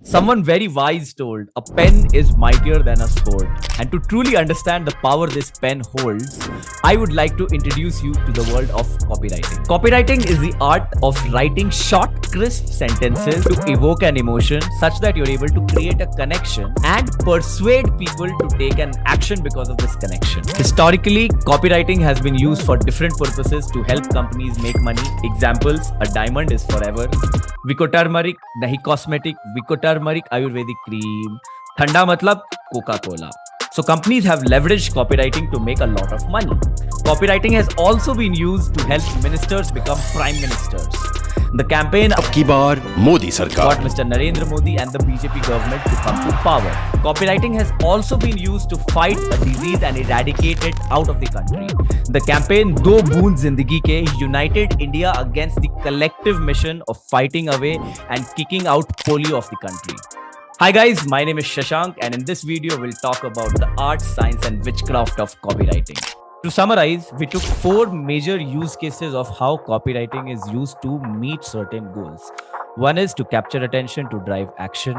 Someone very wise told, a pen is mightier than a sword. And to truly understand the power this pen holds, I would like to introduce you to the world of copywriting. Copywriting is the art of writing short, crisp sentences to evoke an emotion such that you're able to create a connection and persuade people to take an action because of this connection. Historically, copywriting has been used for different purposes to help companies make money. Examples: a diamond is forever, Vico turmeric nahi cosmetic, Vico turmeric Ayurvedic cream, Thanda matlab Coca-Cola. So companies have leveraged copywriting to make a lot of money. Copywriting has also been used to help ministers become prime ministers. The campaign अब की बार मोदी सरकार got Mr. Narendra Modi and the BJP government to come to power. Copywriting has also been used to fight a disease and eradicate it out of the country. The campaign Do Boond Zindagi Ke united India against the collective mission of fighting away and kicking out polio of the country. Hi guys, my name is Shashank, and in this video we'll talk about the art, science and witchcraft of copywriting. To summarize, we took 4 major use cases of how copywriting is used to meet certain goals. One is to capture attention to drive action.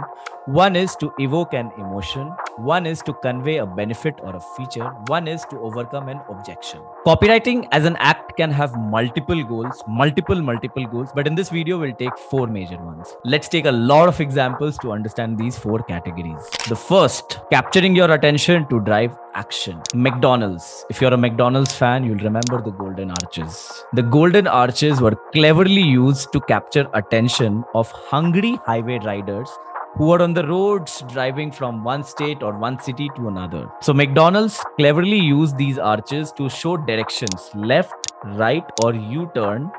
One is to evoke an emotion. One is to convey a benefit or a feature. One is to overcome an objection. Copywriting as an act can have multiple goals, multiple goals, but in this video we'll take 4 major ones. Let's take a lot of examples to understand these 4 categories. The first, capturing your attention to drive action. McDonald's. If you're a McDonald's fan, you'll remember the Golden Arches. The Golden Arches were cleverly used to capture attention of hungry highway riders who are on the roads driving from one state or one city to another. So McDonald's cleverly used these arches to show directions, left, right, or U-turn,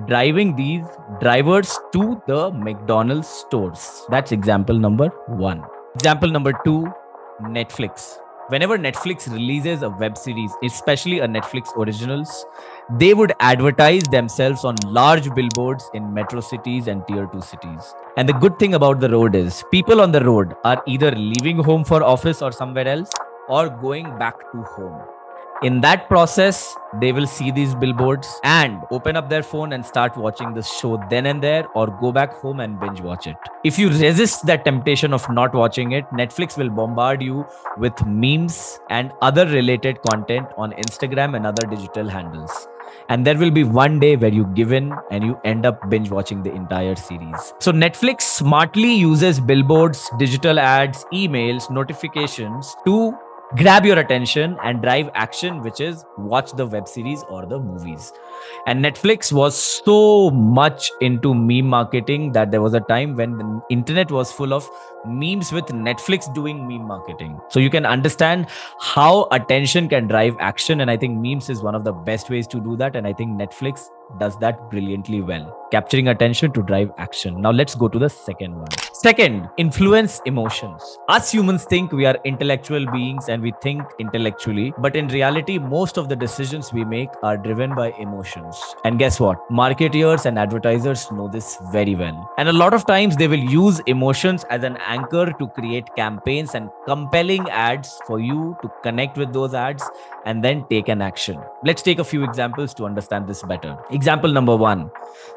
driving these drivers to the McDonald's stores. That's example number 1. Example number 2, Netflix. Whenever Netflix releases a web series, especially a Netflix originals, they would advertise themselves on large billboards in metro cities and tier 2 cities. And the good thing about the road is people on the road are either leaving home for office or somewhere else or going back to home. In that process, they will see these billboards and open up their phone and start watching the show then and there, or go back home and binge watch it. If you resist that temptation of not watching it, Netflix will bombard you with memes and other related content on Instagram and other digital handles. And there will be one day where you give in and you end up binge watching the entire series. So Netflix smartly uses billboards, digital ads, emails, notifications to grab your attention and drive action, which is watch the web series or the movies. And Netflix was so much into meme marketing that there was a time when the internet was full of memes with Netflix doing meme marketing. So you can understand how attention can drive action, and I think memes is one of the best ways to do that, and I think Netflix does that brilliantly well, capturing attention to drive action. Now let's go to the second one. Second, influence emotions. Us humans think we are intellectual beings and we think intellectually, but in reality, most of the decisions we make are driven by emotions. And guess what? Marketeers and advertisers know this very well. And a lot of times they will use emotions as an anchor to create campaigns and compelling ads for you to connect with those ads and then take an action. Let's take a few examples to understand this better. Example number 1,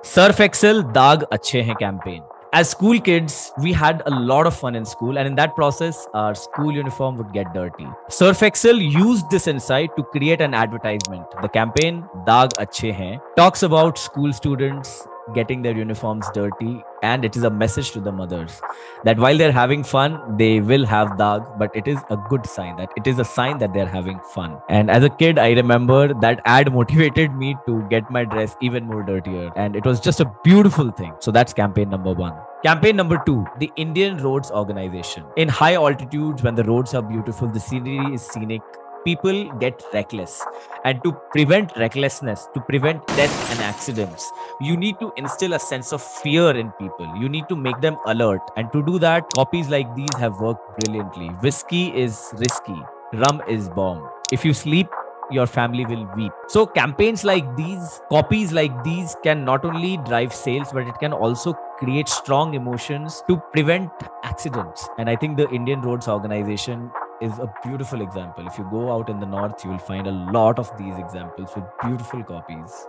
Surf Excel Daag Achhe Hain campaign. As school kids, we had a lot of fun in school, and in that process, our school uniform would get dirty. Surf Excel used this insight to create an advertisement. The campaign, Daag Achhe Hain, talks about school students getting their uniforms dirty, and it is a message to the mothers that while they're having fun, they will have daag, but it is a good sign, that it is a sign that they're having fun. And as a kid, I remember that ad motivated me to get my dress even more dirtier, and it was just a beautiful thing. So that's campaign number 1. Campaign number 2, the Indian Roads Organization. In high altitudes, when the roads are beautiful, the scenery is scenic, people get reckless. And to prevent recklessness, to prevent death and accidents, you need to instill a sense of fear in people. You need to make them alert. And to do that, copies like these have worked brilliantly. Whiskey is risky. Rum is bomb. If you sleep, your family will weep. So campaigns like these, copies like these can not only drive sales, but it can also create strong emotions to prevent accidents. And I think the Indian Roads Organization is a beautiful example. If you go out in the north, you will find a lot of these examples with beautiful copies.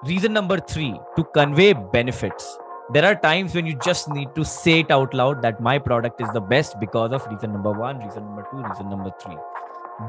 Reason number 3, to convey benefits. There are times when you just need to say it out loud that my product is the best because of reason number 1, reason number 2, reason number 3.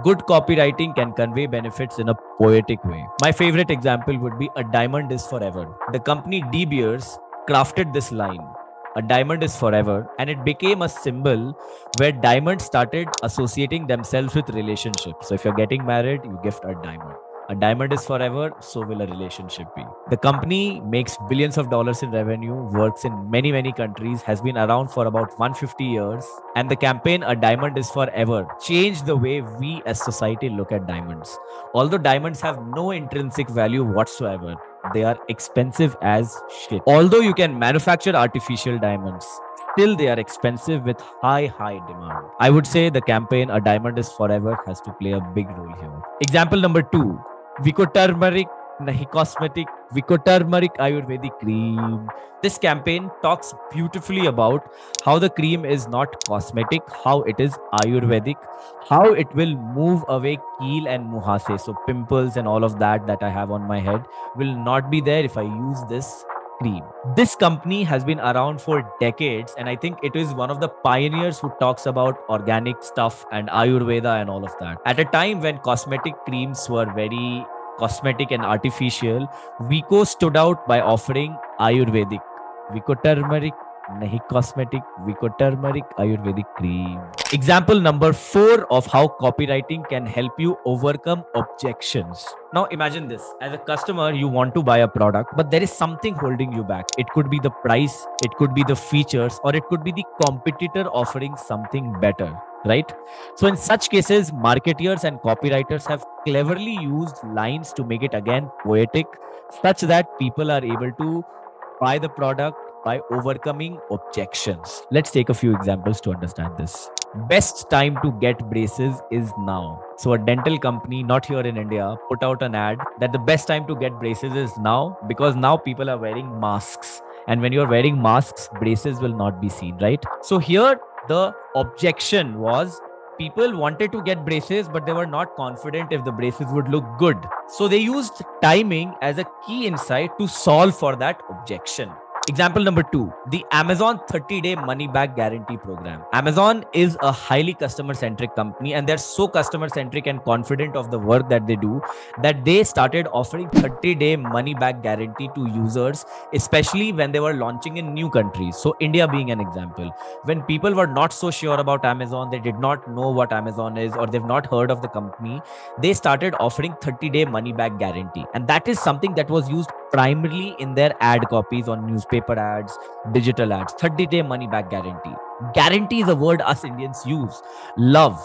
Good copywriting can convey benefits in a poetic way. My favorite example would be a diamond is forever. The company De Beers crafted this line, a diamond is forever, and it became a symbol where diamonds started associating themselves with relationships. So if you're getting married, you gift a diamond. A diamond is forever, so will a relationship be. The company makes billions of dollars in revenue, works in many, many countries, has been around for about 150 years. And the campaign, A Diamond is Forever, changed the way we as society look at diamonds. Although diamonds have no intrinsic value whatsoever, they are expensive as shit. Although you can manufacture artificial diamonds, still they are expensive with high demand. I would say the campaign A Diamond is Forever has to play a big role here. Example number 2, Vico Turmeric Nahi Cosmetic, Vico Turmeric Ayurvedic Cream. This campaign talks beautifully about how the cream is not cosmetic, how it is Ayurvedic, how it will move away keel and muhase. So pimples and all of that I have on my head will not be there if I use this cream. This company has been around for decades, and I think it is one of the pioneers who talks about organic stuff and Ayurveda and all of that. At a time when cosmetic creams were very cosmetic and artificial, Vico stood out by offering Ayurvedic. Vico Turmeric Nahi Cosmetic, Vico Turmeric Ayurvedic Cream. Example number 4 of how copywriting can help you overcome objections. Now imagine this. As a customer, you want to buy a product, but there is something holding you back. It could be the price, it could be the features, or it could be the competitor offering something better, right? So in such cases, marketers and copywriters have cleverly used lines to make it again poetic, such that people are able to buy the product by overcoming objections. Let's take a few examples to understand this. Best time to get braces is now. So a dental company, not here in India, put out an ad that the best time to get braces is now, because now people are wearing masks. And when you're wearing masks, braces will not be seen, right? So here the objection was people wanted to get braces, but they were not confident if the braces would look good. So they used timing as a key insight to solve for that objection. Example number 2, the Amazon 30-day money-back guarantee program. Amazon is a highly customer-centric company, and they're so customer-centric and confident of the work that they do that they started offering 30-day money-back guarantee to users, especially when they were launching in new countries. So India being an example. When people were not so sure about Amazon, they did not know what Amazon is, or they've not heard of the company, they started offering 30-day money-back guarantee. And that is something that was used primarily in their ad copies on newspaper ads, digital ads. 30-day money back guarantee. Guarantee is a word us Indians use. Love.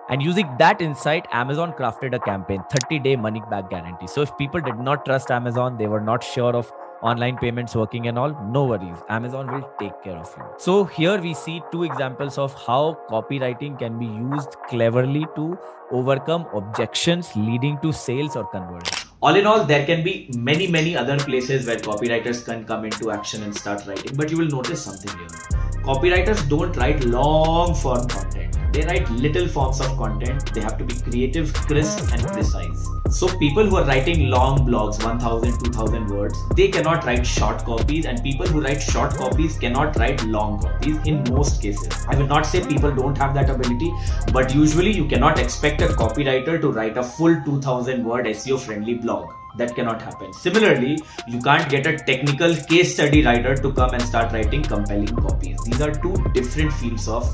And using that insight, Amazon crafted a campaign, 30-day money back guarantee. So if people did not trust Amazon, they were not sure of online payments working and all, no worries. Amazon will take care of you. So here we see 2 examples of how copywriting can be used cleverly to overcome objections leading to sales or conversion. All in all, there can be many other places where copywriters can come into action and start writing, but you will notice something here. Copywriters don't write long form content. They write little forms of content. They have to be creative, crisp and precise. So people who are writing long blogs, 1000, 2000 words, they cannot write short copies, and people who write short copies cannot write long copies in most cases. I will not say people don't have that ability, but usually you cannot expect a copywriter to write a full 2000 word SEO friendly blog. That cannot happen. Similarly, you can't get a technical case study writer to come and start writing compelling copies. These are 2 different fields of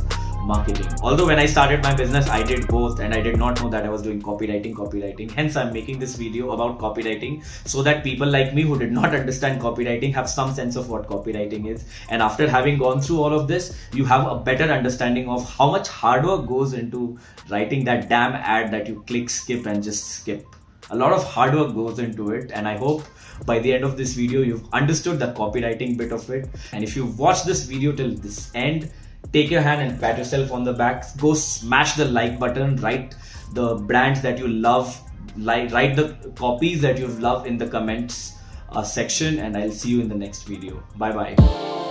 marketing. Although when I started my business, I did both, and I did not know that I was doing copywriting. Hence, I'm making this video about copywriting so that people like me who did not understand copywriting have some sense of what copywriting is. And after having gone through all of this, you have a better understanding of how much hard work goes into writing that damn ad that you click, skip and just skip. A lot of hard work goes into it, and I hope by the end of this video you've understood the copywriting bit of it. And if you've watched this video till this end, take your hand and pat yourself on the back. Go smash the like button, write the brands that you love, write the copies that you've loved in the comments section, and I'll see you in the next video. Bye bye.